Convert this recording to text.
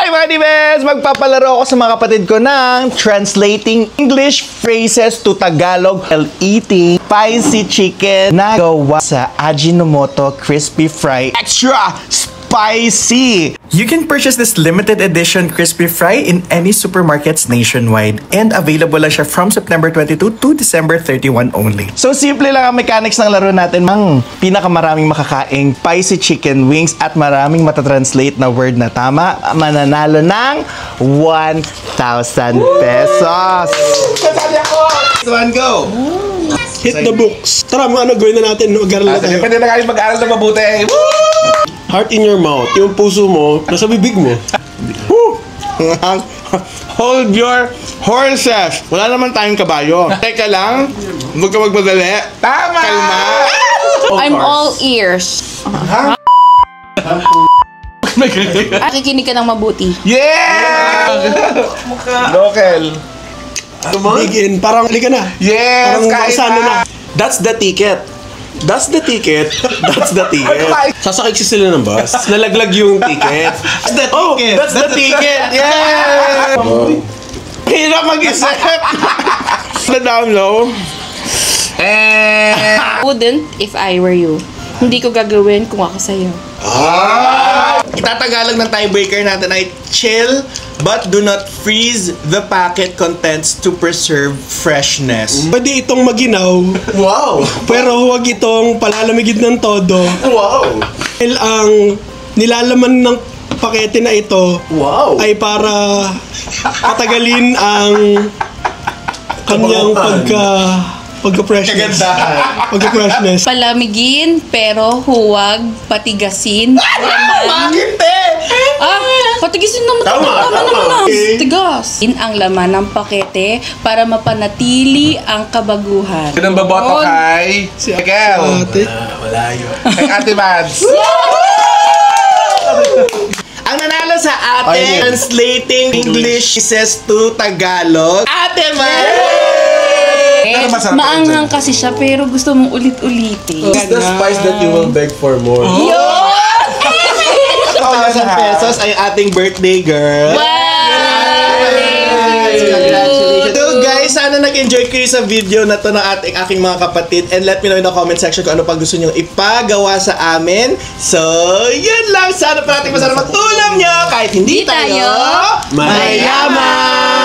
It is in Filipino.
Hi mga Divas! Magpapalaro ako sa mga kapatid ko ng translating English phrases to Tagalog while eating spicy chicken na gawa sa Ajinomoto Crispy Fry Extra Spicy! You can purchase this limited edition crispy fry in any supermarkets nationwide and available lang siya from September 22 to December 31 only. So simple lang ang mechanics ng laro natin. Mang pinakamaraming makakaing spicy chicken wings at maraming matatranslate na word na tama, mananalo ng 1,000 pesos. So one go! Hit the books. Tara, ano gawin na natin? Mag-aral na tayo. Pwede na kayo mag-aaral na mabuti. Heart in your mouth. Yung puso mo, nasa bibig mo. Hold your horses. Wala naman tayong kabayo. Teka lang. Huwag ka magmadali. Tama! Kalma. I'm all ears. Nakikinig ka ng mabuti. Yeah! Local. Bigin. Parang, halika na. Yes! Parang Kain sana na! That's the ticket. That's the ticket. That's the ticket. Sasakay sila ng bus. Nalaglag yung ticket. That's the ticket! Oh, that's the ticket. Yeah! Hirap mag-isip. Na down low. Wouldn't if I were you. Hindi ko gagawin kung ako sa'yo. Itatagalog ng tiebreaker natin ay chill but do not freeze the packet contents to preserve freshness. Pwede itong maginaw, Wow! pero huwag itong palalamigin ng todo. Wow! Dahil ang nilalaman ng pakete na ito Wow! ay para patagalin ang kanyang pagka-freshness. Kagandahan. Pagka-freshness. Palamigin pero huwag patigasin. Bakit Patigasin naman. Tama naman. Tigas. Ang laman ng pakete para mapanatili ang kabaguhan. Sino ang baboto kay? Si Miguel. Ate. Kay Ate Mads. Ang nanalo sa ating translating English says to Tagalog, Ate Mads! Maanghang kasi siya pero gusto mong ulit-ulitin. It's the spice that you will beg for more. 1,000 pesos ay ating birthday girl. Wow! Congratulations. So guys, sana nag-enjoy kayo sa video na to ng aking mga kapatid and let me know in the comment section kung ano pa gusto nyo ipagawa sa amin. So, yun lang. Sana pa natin masarap matulong nyo kahit hindi tayo mayaman!